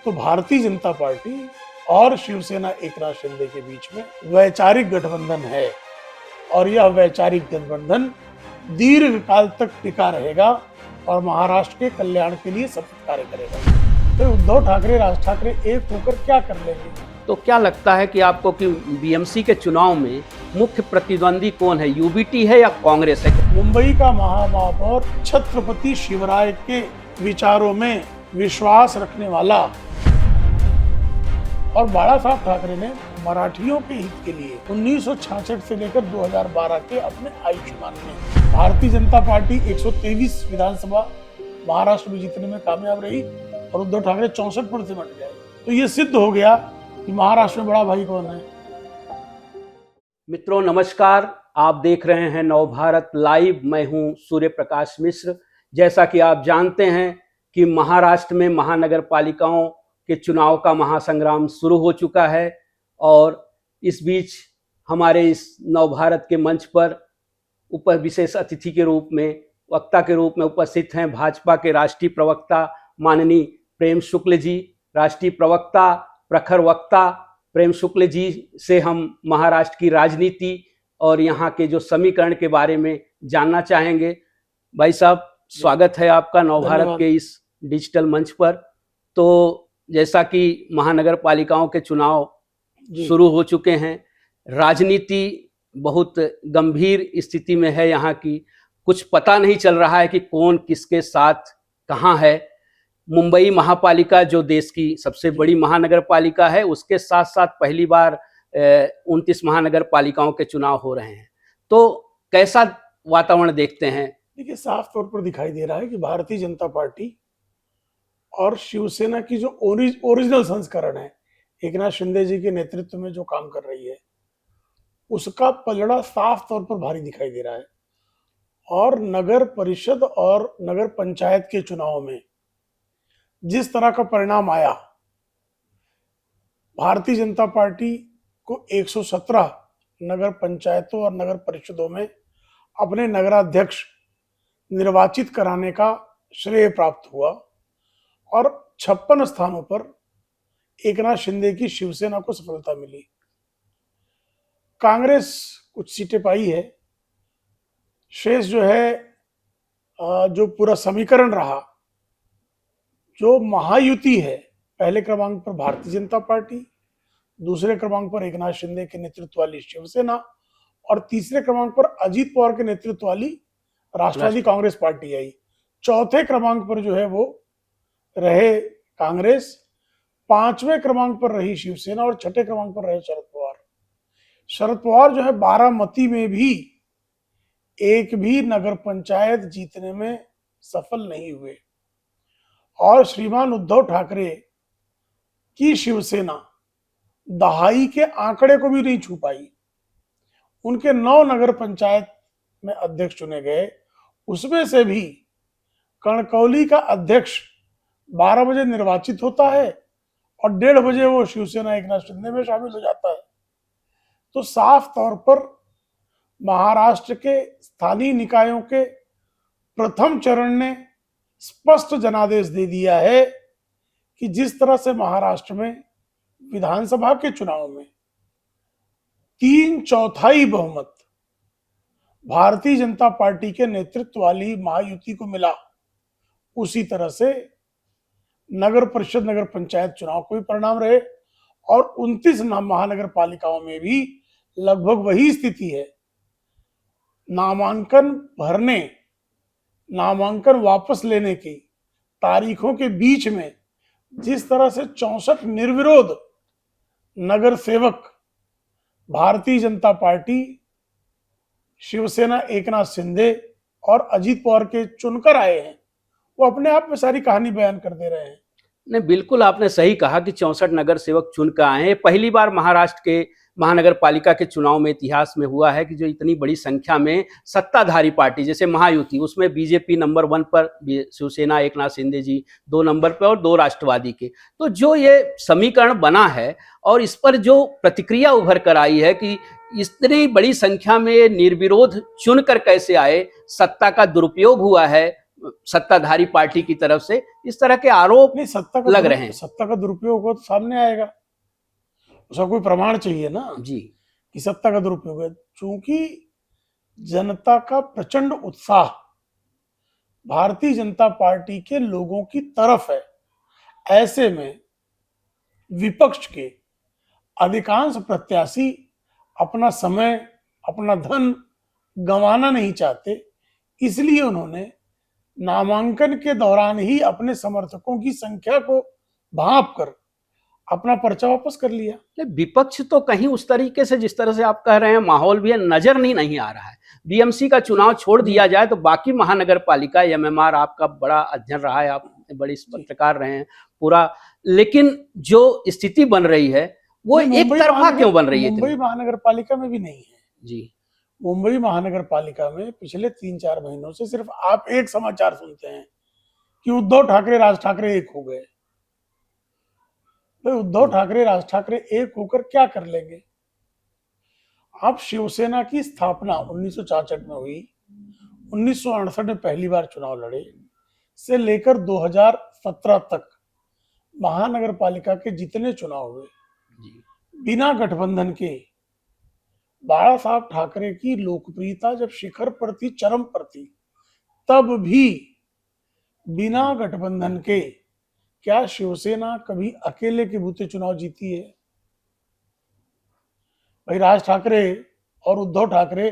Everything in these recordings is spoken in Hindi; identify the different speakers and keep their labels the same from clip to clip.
Speaker 1: तो भारतीय जनता पार्टी और शिवसेना एकनाथ शिंदे के बीच में वैचारिक गठबंधन है और यह वैचारिक गठबंधन दीर्घ काल तक टिका रहेगा और महाराष्ट्र के कल्याण के लिए सतत कार्य करेगा। तो उद्धव ठाकरे, राज ठाकरे एक होकर क्या कर लेंगे?
Speaker 2: तो क्या लगता है कि आपको कि बीएमसी के चुनाव में मुख्य प्रतिद्वंदी कौन है, यूबीटी है या कांग्रेस है?
Speaker 1: मुंबई का महापौर छत्रपति शिवराय के विचारों में विश्वास रखने वाला और बाला साहब ठाकरे ने मराठियों के हित के लिए 1966 से लेकर 2012 के अपने आयुष्मान में भारतीय जनता पार्टी 123 विधानसभा महाराष्ट्र में जीतने में कामयाब रही और उद्धव ठाकरे 64 पर सिमट गए। तो ये सिद्ध हो गया कि महाराष्ट्र में बड़ा भाई कौन है।
Speaker 2: मित्रों नमस्कार, आप देख रहे हैं नवभारत लाइव। मैं हूं सूर्य प्रकाश मिश्र। जैसा कि आप जानते हैं कि महाराष्ट्र में महानगर पालिकाओं के चुनाव का महासंग्राम शुरू हो चुका है और इस बीच हमारे इस नवभारत के मंच पर विशेष अतिथि के रूप में, वक्ता के रूप में उपस्थित हैं भाजपा के राष्ट्रीय प्रवक्ता माननीय प्रेम शुक्ल जी। राष्ट्रीय प्रवक्ता, प्रखर वक्ता प्रेम शुक्ल जी से हम महाराष्ट्र की राजनीति और यहाँ के जो समीकरण के बारे में जानना चाहेंगे। भाई साहब, स्वागत है आपका नवभारत के इस डिजिटल मंच पर। तो जैसा कि महानगर पालिकाओं के चुनाव शुरू हो चुके हैं, राजनीति बहुत गंभीर स्थिति में है यहाँ की। कुछ पता नहीं चल रहा है कि कौन किसके साथ कहाँ है। मुंबई महापालिका जो देश की सबसे बड़ी महानगर पालिका है, उसके साथ साथ पहली बार 29 महानगर पालिकाओं के चुनाव हो रहे हैं। तो कैसा वातावरण देखते हैं?
Speaker 1: देखिए, साफ तौर पर दिखाई दे रहा है कि भारतीय जनता पार्टी और शिवसेना की जो ओरिजिनल संस्करण है, एकनाथ शिंदे जी के नेतृत्व में जो काम कर रही है, उसका पलड़ा साफ तौर पर भारी दिखाई दे रहा है। और नगर परिषद और नगर पंचायत के चुनाव में जिस तरह का परिणाम आया, भारतीय जनता पार्टी को 117 नगर पंचायतों और नगर परिषदों में अपने नगराध्यक्ष निर्वाचित कराने का श्रेय प्राप्त हुआ और 56 स्थानों पर एकनाथ शिंदे की शिवसेना को सफलता मिली। कांग्रेस कुछ सीटें पाई है। शेष जो है, जो पूरा समीकरण रहा, जो महायुति है, पहले क्रमांक पर भारतीय जनता पार्टी, दूसरे क्रमांक पर एकनाथ शिंदे के नेतृत्व वाली शिवसेना और तीसरे क्रमांक पर अजीत पवार के नेतृत्व वाली राष्ट्रवादी कांग्रेस पार्टी आई। चौथे क्रमांक पर जो है वो रहे कांग्रेस, पांचवें क्रमांक पर रही शिवसेना और छठे क्रमांक पर रहे शरद पवार। शरद पवार जो है बारामती में भी एक भी नगर पंचायत जीतने में सफल नहीं हुए और श्रीमान उद्धव ठाकरे की शिवसेना दहाई के आंकड़े को भी नहीं छू पाई। उनके 9 नगर पंचायत में अध्यक्ष चुने गए, उसमें से भी कणकौली का अध्यक्ष 12 बजे निर्वाचित होता है और 1:30 बजे वो शिवसेना एकनाथ शिंदे में शामिल हो जाता है। तो साफ तौर पर महाराष्ट्र के स्थानीय निकायों के प्रथम चरण ने स्पष्ट जनादेश दे दिया है कि जिस तरह से महाराष्ट्र में विधानसभा के चुनाव में 3/4 बहुमत भारतीय जनता पार्टी के नेतृत्व वाली महायुति को मिला, उसी तरह से नगर परिषद, नगर पंचायत चुनाव को भी परिणाम रहे और 29 महानगर पालिकाओं में भी लगभग वही स्थिति है। नामांकन भरने, नामांकन वापस लेने की तारीखों के बीच में जिस तरह से 64 निर्विरोध नगर सेवक भारतीय जनता पार्टी, शिवसेना एकनाथ शिंदे और अजीत पवार के चुनकर आए हैं, वो अपने आप में सारी कहानी बयान कर दे रहे हैं।
Speaker 2: नहीं, बिल्कुल आपने सही कहा कि 64 नगर सेवक चुन कर आए हैं। पहली बार महाराष्ट्र के महानगर पालिका के चुनाव में इतिहास में हुआ है कि जो इतनी बड़ी संख्या में सत्ताधारी पार्टी जैसे महायुति, उसमें बीजेपी नंबर 1 पर, शिवसेना एकनाथ शिंदे जी 2 नंबर पर और 2 राष्ट्रवादी के। तो जो ये समीकरण बना है और इस पर जो प्रतिक्रिया उभर कर आई है कि इतनी बड़ी संख्या में निर्विरोध चुनकर कैसे आए, सत्ता का दुरुपयोग हुआ है, सत्ताधारी पार्टी की तरफ से इस तरह के आरोप
Speaker 1: नहीं,
Speaker 2: लग रहे हैं।
Speaker 1: सत्ता का दुरुपयोग हो तो सामने आएगा, उसका कोई प्रमाण चाहिए ना
Speaker 2: जी
Speaker 1: कि सत्ता का दुरुपयोग है। चूंकि जनता का प्रचंड उत्साह भारतीय जनता पार्टी के लोगों की तरफ है, ऐसे में विपक्ष के अधिकांश प्रत्याशी अपना समय, अपना धन गंवाना नहीं चाहते, इसलिए उन्होंने नामांकन के दौरान ही अपने समर्थकों की संख्या को भांप कर अपना पर्चा वापस कर लिया।
Speaker 2: नहीं, विपक्ष तो कहीं उस तरीके से जिस तरह से आप कह रहे हैं माहौल भी है, नजर नहीं आ रहा है। बीएमसी का चुनाव छोड़ दिया जाए तो बाकी महानगर पालिका, एमएमआर आपका बड़ा अध्ययन रहा है, आप बड़ी पत्रकार रहे हैं पूरा, लेकिन जो स्थिति बन रही है वो एक तरफा क्यों बन रही है?
Speaker 1: मुंबई महानगर पालिका में भी नहीं है
Speaker 2: जी।
Speaker 1: मुंबई महानगर पालिका में पिछले 3-4 महीनों से सिर्फ आप एक समाचार सुनते हैं कि उद्धव ठाकरे राज ठाकरे एक हो गए। तो उद्धव ठाकरे राज ठाकरे एक होकर क्या कर लेंगे? आप शिवसेना की स्थापना 1966 में हुई, 1968 में पहली बार चुनाव लड़े, से लेकर 2017 तक महानगर पालिका के जितने चुनाव हुए बिना गठबंधन के, बाला साहब ठाकरे की लोकप्रियता जब शिखर पर थी, चरम पर थी, तब भी बिना गठबंधन के क्या शिवसेना कभी अकेले के बूते चुनाव जीती है? भाई राज ठाकरे और उद्धव ठाकरे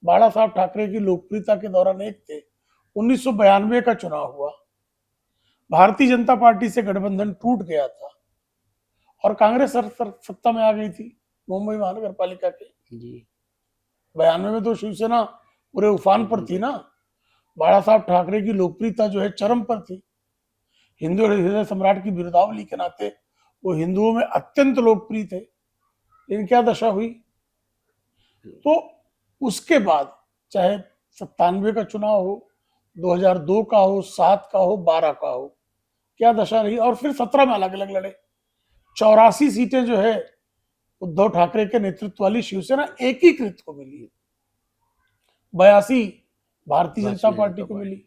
Speaker 1: बाला साहब ठाकरे की लोकप्रियता के दौरान एक थे। 1992 का चुनाव हुआ, भारतीय जनता पार्टी से गठबंधन टूट गया था और कांग्रेस सत्ता में आ गई थी मुंबई महानगर पालिका के। 92 में तो शिवसेना पूरे उफान पर थी ना। बाला साहब ठाकरे की लोकप्रियता जो है चरम पर थी। हिंदू हृदय सम्राट की बिरुदावली के नाते वो हिंदुओं में अत्यंत लोकप्रिय थे। लेकिन क्या दशा हुई? तो उसके बाद चाहे 97 का चुनाव हो, 2002 का हो, 7 का हो, 12 का हो, क्या दशा रही? और फिर 17 में अलग अलग लड़े। 84 सीटें जो है उद्धव ठाकरे के नेतृत्व वाली शिवसेना एकीकृत को मिली, 82 भारतीय जनता पार्टी को मिली।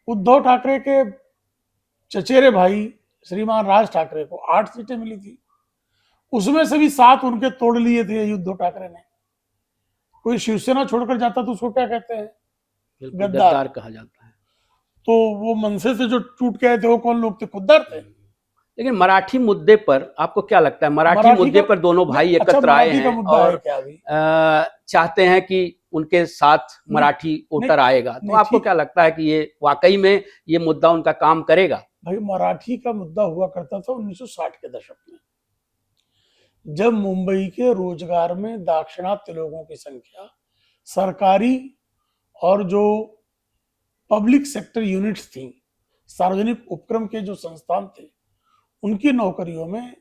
Speaker 1: उद्धव ठाकरे के चचेरे भाई श्रीमान राज ठाकरे को 8 सीटें मिली थी, उसमें से भी 7 उनके तोड़ लिए थे उद्धव ठाकरे ने। कोई शिवसेना छोड़कर जाता तो उसको क्या कहते हैं?
Speaker 2: गद्दार कहा जाता है।
Speaker 1: तो वो मनसे से जो टूट के आए थे वो कौन लोग थे? खुद्दार थे।
Speaker 2: लेकिन मराठी मुद्दे पर आपको क्या लगता है? मराठी मुद्दे पर दोनों भाई एकत्र आए हैं और चाहते हैं कि उनके साथ मराठी वोटर आएगा, तो आपको क्या लगता है कि ये वाकई में ये मुद्दा उनका काम करेगा?
Speaker 1: भाई मराठी का मुद्दा हुआ करता था 1960 के दशक में, जब मुंबई के रोजगार में दाक्षिणात्य लोगों की संख्या सरकारी और जो पब्लिक सेक्टर यूनिट्स थी, सार्वजनिक उपक्रम के जो संस्थान थे, उनकी नौकरियों में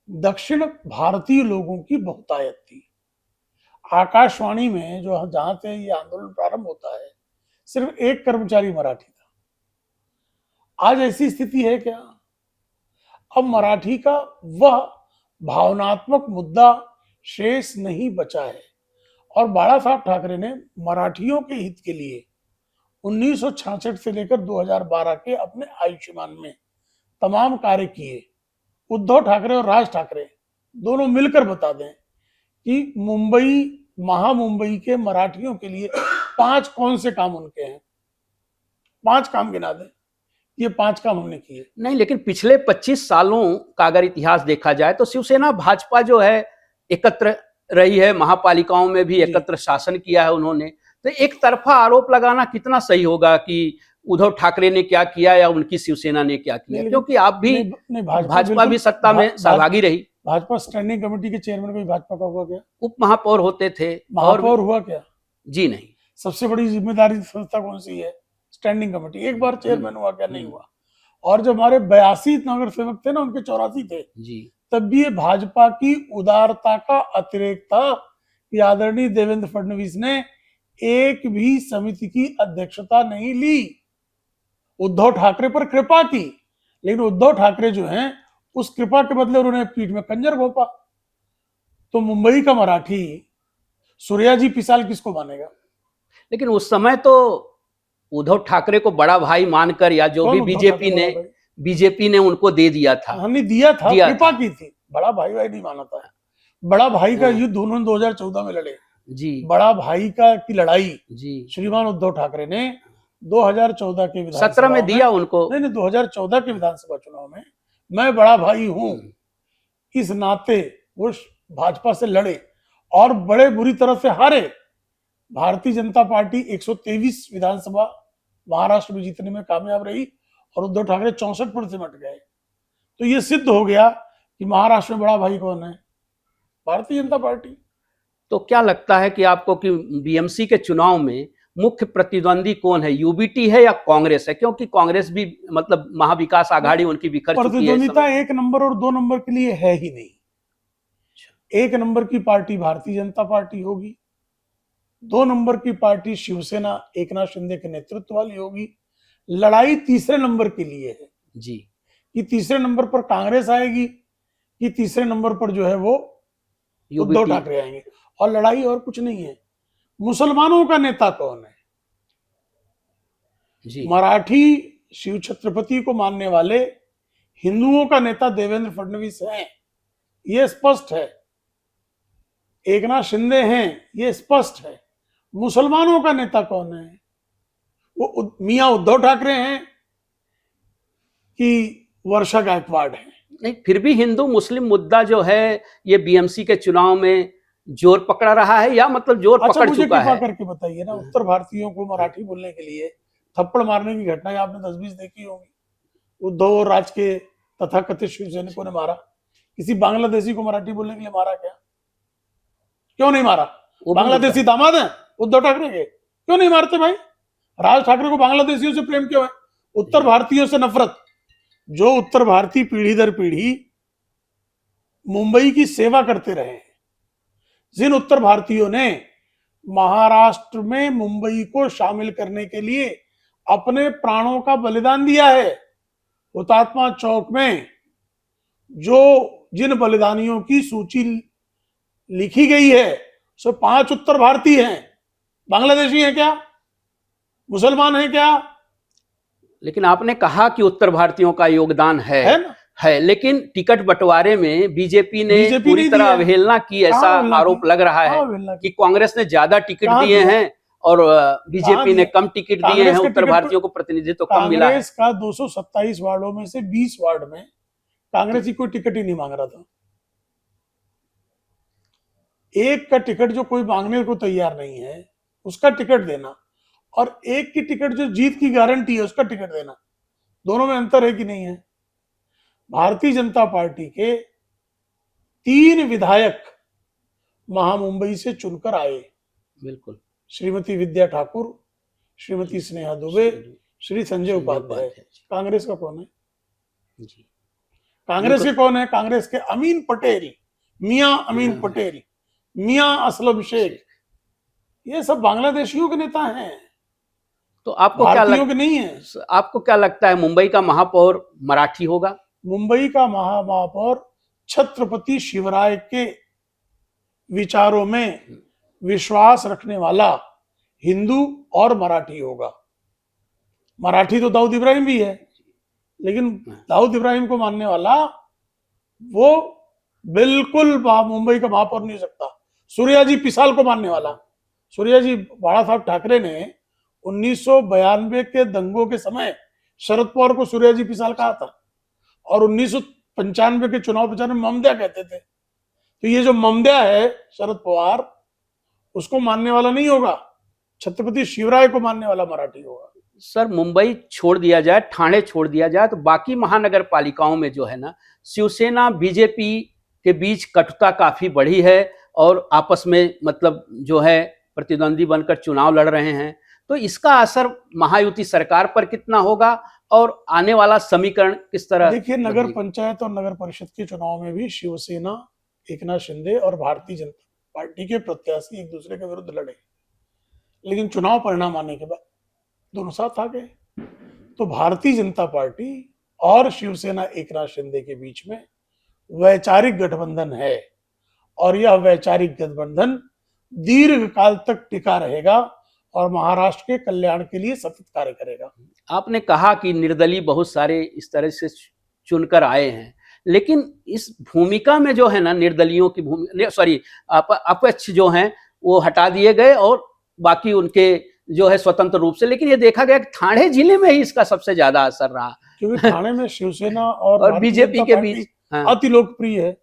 Speaker 1: दक्षिण भारतीय लोगों की बहुतायत थी। आकाशवाणी में जो जहां से ये आंदोलन प्रारंभ होता है, सिर्फ एक कर्मचारी मराठी था। आज ऐसी स्थिति है क्या? अब मराठी का वह भावनात्मक मुद्दा शेष नहीं बचा है और बाला साहब ठाकरे ने मराठियों के हित के लिए 1966 से लेकर 2012 के अपने आयुष्मान में तमाम कार्य किए। उद्धव ठाकरे और राज ठाकरे दोनों मिलकर बता दें कि महामुंबई के मराठियों के लिए 5 कौन से काम उनके हैं। 5 काम गिना दें, ये 5 काम हमने किए।
Speaker 2: नहीं, लेकिन पिछले 25 सालों का अगर इतिहास देखा जाए तो शिवसेना भाजपा जो है एकत्र रही है, महापालिकाओं में भी एकत्र शासन किया है उन्होंने। तो एक तरफा आरोप लगाना कितना सही होगा कि उद्धव ठाकरे ने क्या किया या उनकी शिवसेना ने क्या किया? क्योंकि आप भी भाजपा भी सत्ता में सहभागी रही।
Speaker 1: भाजपा स्टैंडिंग कमेटी के चेयरमैन कोई भाजपा का हुआ क्या?
Speaker 2: उप महापौर होते थे।
Speaker 1: महापौर हुआ क्या?
Speaker 2: जी नहीं।
Speaker 1: सबसे बड़ी जिम्मेदारी संस्था कौन सी है? Standing committee. एक बार चेयरमैन हुआ क्या? नहीं हुआ। और जब हमारे 82 नगर सेवक थे ना, उनके 84 थे जी, तब भी ये भाजपा की उदारता का अतिरेक था कि आदरणीय देवेंद्र फडणवीस ने एक भी समिति की अध्यक्षता नहीं ली। उद्धव ठाकरे पर कृपा की, लेकिन उद्धव ठाकरे जो हैं उस कृपा के बदले उन्होंने पीठ में खंजर घोंपा। तो मुंबई का मराठी सूर्याजी पिसाल किसको मानेगा?
Speaker 2: लेकिन उस समय तो उद्धव ठाकरे को बड़ा भाई मानकर या जो भी
Speaker 1: कौन उद्धव
Speaker 2: बीजेपी
Speaker 1: ठाकरे
Speaker 2: ने
Speaker 1: बड़ा भाई?
Speaker 2: बीजेपी ने उनको दे दिया था।
Speaker 1: हाँ, नहीं दिया था,
Speaker 2: दिया
Speaker 1: कृपा
Speaker 2: था।
Speaker 1: की थी, बड़ा भाई भाई नहीं माना था। बड़ा भाई का
Speaker 2: हाँ।
Speaker 1: युद्ध उन्होंने 2014 में लड़े।
Speaker 2: जी
Speaker 1: बड़ा भाई का की लड़ाई
Speaker 2: जी
Speaker 1: श्रीमान उद्धव ठाकरे ने 2014 के
Speaker 2: 17
Speaker 1: विधानसभा
Speaker 2: में दिया उनको।
Speaker 1: नहीं 2014 के विधानसभा चुनाव में मैं बड़ा भाई हूं इस नाते वो भाजपा से लड़े और बड़े बुरी तरह से हारे। भारतीय जनता पार्टी 123 विधानसभा महाराष्ट्र में जीतने में कामयाब रही और उद्धव ठाकरे 64 पर सिमट गए। तो ये सिद्ध हो गया कि महाराष्ट्र में बड़ा भाई कौन है, भारतीय जनता पार्टी।
Speaker 2: तो क्या लगता है कि आपको कि बीएमसी के चुनाव में मुख्य प्रतिद्वंदी कौन है, यूबीटी है या कांग्रेस है? क्योंकि कांग्रेस भी मतलब महाविकास आघाड़ी उनकी बिखर चुकी है इस
Speaker 1: प्रतिद्वंदिता
Speaker 2: समय।
Speaker 1: 1 नंबर और 2 नंबर के लिए है ही नहीं। 1 नंबर की पार्टी भारतीय जनता पार्टी होगी, 2 नंबर की पार्टी शिवसेना एकनाथ शिंदे के नेतृत्व वाली होगी। लड़ाई तीसरे नंबर के लिए है
Speaker 2: जी
Speaker 1: कि तीसरे नंबर पर कांग्रेस आएगी कि तीसरे नंबर पर जो है वो उद्धव
Speaker 2: यूबीटी।
Speaker 1: ठाकरे आएंगे। और लड़ाई और कुछ नहीं है। मुसलमानों का नेता कौन है?
Speaker 2: जी
Speaker 1: मराठी शिव छत्रपति को मानने वाले हिंदुओं का नेता देवेंद्र फडणवीस हैं, ये स्पष्ट है। एकनाथ शिंदे हैं, ये स्पष्ट है। मुसलमानों का नेता कौन है? वो मियां उद्धव ठाकरे हैं कि वर्षा गायकवाड़ है?
Speaker 2: नहीं, फिर भी हिंदू मुस्लिम मुद्दा जो है ये बीएमसी के चुनाव में जोर पकड़ा रहा है या मतलब जोर
Speaker 1: अच्छा,
Speaker 2: पकड़
Speaker 1: मुझे
Speaker 2: चुका
Speaker 1: कृपा
Speaker 2: है?
Speaker 1: करके बताइए ना, उत्तर भारतीयों को मराठी बोलने के लिए थप्पड़ मारने की घटनाएं आपने 10-20 देखी होंगी। उद्धव और राज के तथाकथित शिवसैनिकों ने मारा। किसी बांग्लादेशी को मराठी बोलने के लिए मारा क्या? क्यों नहीं मारा?
Speaker 2: वो भी
Speaker 1: बांग्लादेशी दामाद है उद्धव ठाकरे के, क्यों नहीं मारते भाई? राज ठाकरे को बांग्लादेशियों से प्रेम क्यों है? उत्तर भारतीयों से नफरत। जो उत्तर भारतीय पीढ़ी दर पीढ़ी मुंबई की सेवा करते रहे हैं, जिन उत्तर भारतीयों ने महाराष्ट्र में मुंबई को शामिल करने के लिए अपने प्राणों का बलिदान दिया है, हुतात्मा चौक में जो जिन बलिदानियों की सूची लिखी गई है सो 5 उत्तर भारतीय हैं। बांग्लादेशी हैं क्या? मुसलमान हैं क्या?
Speaker 2: लेकिन आपने कहा कि उत्तर भारतीयों का योगदान
Speaker 1: है ना?
Speaker 2: है, लेकिन टिकट बंटवारे में बीजेपी ने
Speaker 1: बीजेपी
Speaker 2: पूरी
Speaker 1: नहीं
Speaker 2: तरह
Speaker 1: दिया।
Speaker 2: अवहेलना की, ऐसा
Speaker 1: कहाँ अवहेलना
Speaker 2: आरोप
Speaker 1: की?
Speaker 2: लग रहा है
Speaker 1: कहाँ अवहेलना
Speaker 2: कि
Speaker 1: की?
Speaker 2: कांग्रेस ने ज्यादा टिकट
Speaker 1: कहाँ
Speaker 2: दिए
Speaker 1: दिया?
Speaker 2: हैं और
Speaker 1: कहाँ
Speaker 2: बीजेपी ने
Speaker 1: दिया?
Speaker 2: कम टिकट दिए हैं,
Speaker 1: कांग्रेस के
Speaker 2: उत्तर
Speaker 1: टिकट
Speaker 2: भारतीयों को प्रतिनिधित्व कम मिला है।
Speaker 1: कांग्रेस का 227 वार्डों में से 20 वार्ड में कांग्रेस ही कोई टिकट ही नहीं मांग रहा था। एक का टिकट जो कोई मांगने को तैयार नहीं है उसका टिकट देना, और एक की टिकट जो जीत की गारंटी है उसका टिकट देना, दोनों में अंतर है कि नहीं है? भारतीय जनता पार्टी के 3 विधायक महामुंबई से चुनकर आए।
Speaker 2: बिल्कुल।
Speaker 1: श्रीमती विद्या ठाकुर, श्रीमती स्नेहा दुबे, श्री संजय उपाध्याय। कांग्रेस का कौन है?
Speaker 2: जी
Speaker 1: कांग्रेस के कौन है? कांग्रेस के अमीन पटेल, मियां अमीन पटेल, मियां असलम शेख, ये सब बांग्लादेशियों के नेता हैं,
Speaker 2: तो आपको
Speaker 1: भारतीयों के नहीं है।
Speaker 2: आपको क्या लगता है मुंबई का महापौर मराठी होगा?
Speaker 1: मुंबई का महापौर छत्रपति शिवराय के विचारों में विश्वास रखने वाला हिंदू और मराठी होगा। मराठी तो दाऊद इब्राहिम भी है, लेकिन दाऊद इब्राहिम को मानने वाला वो बिल्कुल मुंबई का महापौर नहीं हो सकता। सूर्याजी पिसाल को मानने वाला, सूर्याजी बाला साहब ठाकरे ने 1992 के दंगों के समय शरद पवार को सूर्याजी पिसाल कहा था, और 1995 के चुनाव प्रचार में ममद्या कहते थे। तो ये जो ममद्या है शरद पवार, उसको मानने वाला नहीं होगा, छत्रपति शिवराय को मानने वाला मराठी होगा।
Speaker 2: सर, मुंबई छोड़ दिया जाए, ठाणे छोड़ दिया जाए, तो बाकी महानगर पालिकाओं में जो है ना, शिवसेना बीजेपी के बीच कटुता काफी बढ़ी है और आपस में मतलब जो है प्रतिद्वंदी बनकर चुनाव लड़ रहे हैं। तो इसका असर महायुति सरकार पर कितना होगा और आने वाला समीकरण किस तरह?
Speaker 1: देखिए, नगर पंचायत और नगर परिषद के चुनाव में भी शिवसेना एकनाथ शिंदे और भारतीय जनता पार्टी के प्रत्याशी एक दूसरे के विरुद्ध लड़े, लेकिन चुनाव परिणाम आने के बाद दोनों साथ आ गए। तो भारतीय जनता पार्टी और शिवसेना एकनाथ शिंदे के बीच में वैचारिक गठबंधन है, और यह वैचारिक गठबंधन दीर्घ काल तक टिका रहेगा और महाराष्ट्र के कल्याण के लिए सतत कार्य करेगा।
Speaker 2: आपने कहा कि निर्दलीय बहुत सारे इस तरह से चुनकर आए हैं, लेकिन इस भूमिका में जो है ना, निर्दलियों की अपक्ष जो हैं वो हटा दिए गए और बाकी उनके जो है स्वतंत्र रूप से। लेकिन ये देखा गया कि ठाणे जिले में ही इसका सबसे ज्यादा असर रहा,
Speaker 1: क्योंकि ठाणे में शिवसेना और भारतीय
Speaker 2: बीजेपी
Speaker 1: जनता
Speaker 2: के
Speaker 1: पार्टी
Speaker 2: बीच
Speaker 1: अति लोकप्रिय है।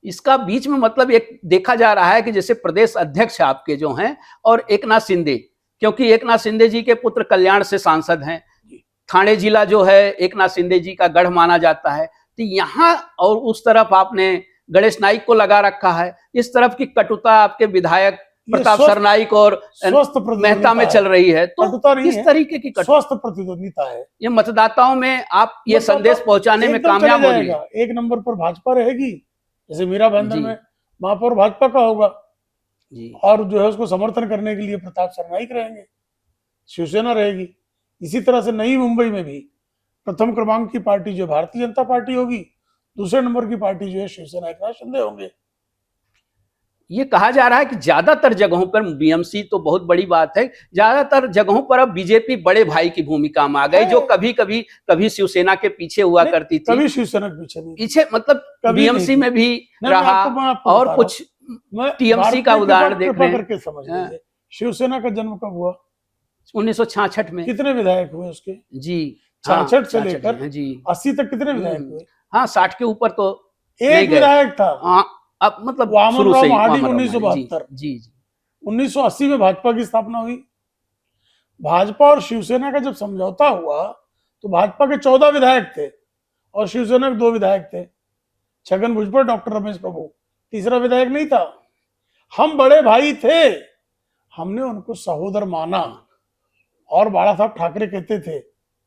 Speaker 2: इसका बीच में मतलब एक देखा जा रहा है कि जैसे प्रदेश अध्यक्ष आपके जो हैं और एकनाथ शिंदे, क्योंकि एकनाथ शिंदे जी के पुत्र कल्याण से सांसद हैं, ठाणे जिला जो है एकनाथ शिंदे जी का गढ़ माना जाता है, तो यहाँ और उस तरफ आपने गणेश नाइक को लगा रखा है। इस तरफ की कटुता आपके विधायक प्रताप सरनाइक और मेहता में चल रही है, तो किस तरीके की
Speaker 1: स्वस्थ प्रतिद्वंदिता है।
Speaker 2: ये मतदाताओं में आप ये संदेश पहुंचाने में कामयाब हो रही है।
Speaker 1: एक नंबर पर भाजपा रहेगी, जैसे मीरा भाईंदर में महापौर भाजपा का होगा जी, और जो है उसको समर्थन करने के लिए प्रताप सरनाइक रहेंगे, शिवसेना रहेगी। इसी तरह से नई मुंबई में भी प्रथम क्रमांक की पार्टी जो भारतीय जनता पार्टी होगी, दूसरे नंबर की पार्टी जो है शिवसेना एकनाथ शिंदे होंगे।
Speaker 2: ये कहा जा रहा है कि ज्यादातर जगहों पर बीएमसी तो बहुत बड़ी बात है, ज्यादातर जगहों पर अब बीजेपी बड़े भाई की भूमिका में आ गई, जो कभी शिवसेना के पीछे हुआ करती थी,
Speaker 1: कभी शिवसेना के पीछे
Speaker 2: मतलब बीएमसी में भी रहा और कुछ टीएमसी का उदाहरण देख रहे हैं।
Speaker 1: समझ लीजिए शिवसेना का जन्म कब हुआ?
Speaker 2: 1966 में।
Speaker 1: कितने विधायक हुए उसके?
Speaker 2: जी
Speaker 1: 66 से लेकर 80 तक कितने विधायक हुए?
Speaker 2: हाँ 60 के ऊपर तो
Speaker 1: एक विधायक था।
Speaker 2: अब मतलब
Speaker 1: वामन राव महाडिक 1972।
Speaker 2: जी
Speaker 1: 1980 में भाजपा की स्थापना हुई। भाजपा और शिवसेना का जब समझौता हुआ तो भाजपा के 14 विधायक थे और शिवसेना के 2 विधायक थे, छगन भुजबल, डॉक्टर रमेश प्रभु, तीसरा विधायक नहीं था। हम बड़े भाई थे, हमने उनको सहोदर माना। और बाला साहब ठाकरे कहते थे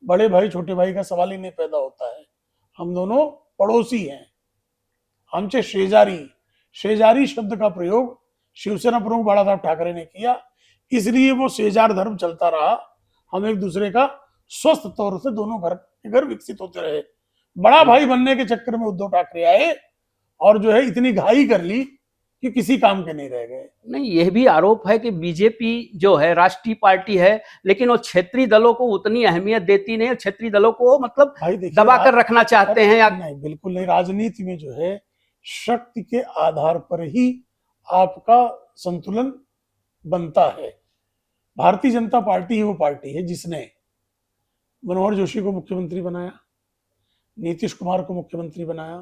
Speaker 1: बड़े भाई छोटे भाई का सवाल ही नहीं पैदा होता है, हम दोनों पड़ोसी हैं, हमसे शेजारी शब्द का प्रयोग शिवसेना प्रमुख बाला साहब ठाकरे ने किया, इसलिए वो शेजार धर्म चलता रहा। हम एक दूसरे का स्वस्थ तौर से दोनों घर विकसित होते रहे। बड़ा भाई बनने के चक्कर में उद्धव ठाकरे आए और जो है इतनी घाई कर ली कि किसी काम के नहीं रह गए।
Speaker 2: नहीं, यह भी आरोप है कि बीजेपी जो है राष्ट्रीय पार्टी है, लेकिन वो क्षेत्रीय दलों को उतनी अहमियत देती नहीं, क्षेत्रीय दलों को मतलब दबा कर रखना चाहते हैं।
Speaker 1: नहीं, बिल्कुल नहीं। राजनीति में जो है शक्ति के आधार पर ही आपका संतुलन बनता है। भारतीय जनता पार्टी ही वो पार्टी है जिसने मनोहर जोशी को मुख्यमंत्री बनाया, नीतीश कुमार को मुख्यमंत्री बनाया,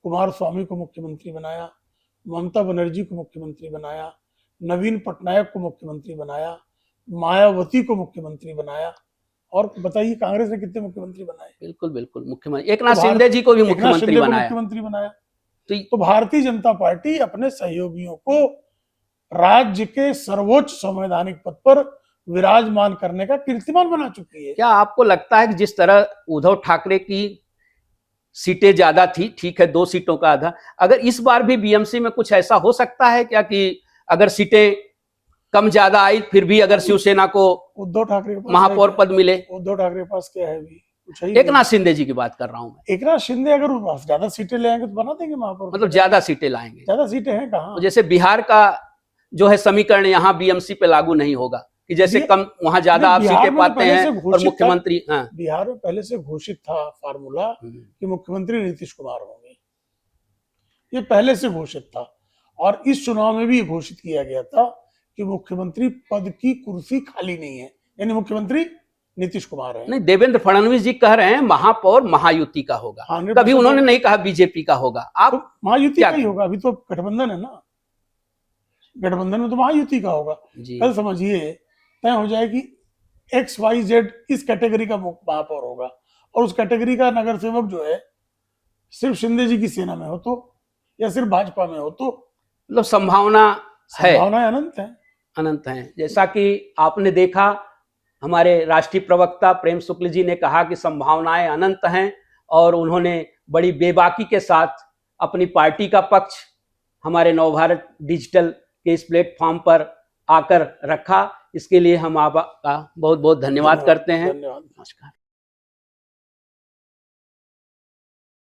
Speaker 1: कुमार स्वामी को मुख्यमंत्री बनाया, ममता बनर्जी को मुख्यमंत्री बनाया, नवीन पटनायक को मुख्यमंत्री बनाया, मायावती को मुख्यमंत्री बनाया। और बताइए कांग्रेस ने कितने मुख्यमंत्री बनाए?
Speaker 2: बिल्कुल मुख्यमंत्री एकनाथ शिंदे जी को भी मुख्यमंत्री
Speaker 1: बनाया। तो भारतीय जनता पार्टी अपने सहयोगियों को राज्य के सर्वोच्च संवैधानिक पद पर विराजमान करने का कीर्तिमान बना चुकी है।
Speaker 2: क्या आपको लगता है कि जिस तरह उद्धव ठाकरे की सीटें ज्यादा थी, ठीक है 2 सीटों का आधा, अगर इस बार भी बीएमसी में कुछ ऐसा हो सकता है क्या कि अगर सीटें कम ज्यादा आई फिर भी अगर शिवसेना को
Speaker 1: उद्धव ठाकरे
Speaker 2: महापौर पद मिले?
Speaker 1: उद्धव ठाकरे के पास क्या है? भी
Speaker 2: एकनाथ शिंदे जी की बात कर रहा हूं मैं।
Speaker 1: एकनाथ शिंदे अगर ज्यादा सीटें ले आएंगे तो बना देंगे महापौर,
Speaker 2: मतलब ज्यादा सीटें लाएंगे।
Speaker 1: ज्यादा सीटें हैं कहाँ?
Speaker 2: जैसे बिहार का जो है समीकरण यहाँ बीएमसी पे लागू नहीं होगा कि जैसे कम वहां ज्यादा आप सीटें पाते हैं और मुख्यमंत्री।
Speaker 1: बिहार में पहले से घोषित था फार्मूला कि मुख्यमंत्री नीतीश कुमार होंगे, ये पहले से घोषित था। और इस चुनाव में भी घोषित किया गया था कि मुख्यमंत्री पद की कुर्सी खाली नहीं है, यानी मुख्यमंत्री नीतीश कुमार है।
Speaker 2: नहीं, देवेंद्र फडणवीस जी कह रहे हैं महापौर महायुति का होगा, कभी उन्होंने नहीं कहा बीजेपी का होगा। आप
Speaker 1: तो महायुति का ही होगा, अभी तो गठबंधन है ना, गठबंधन में तो महायुति का होगा। कल समझिए तय हो जाए कि XYZ इस कैटेगरी का महापौर होगा और उस कैटेगरी का नगर सेवक जो है सिर्फ शिंदे जी की सेना में हो तो या सिर्फ भाजपा में हो तो,
Speaker 2: मतलब संभावना
Speaker 1: अनंत है।
Speaker 2: जैसा कि आपने देखा हमारे राष्ट्रीय प्रवक्ता प्रेम शुक्ल जी ने कहा कि संभावनाएं अनंत हैं और उन्होंने बड़ी बेबाकी के साथ अपनी पार्टी का पक्ष हमारे नवभारत डिजिटल के इस प्लेटफॉर्म पर आकर रखा। इसके लिए हम आपका बहुत बहुत धन्यवाद करते हैं।
Speaker 1: धन्यवाद।
Speaker 2: नमस्कार।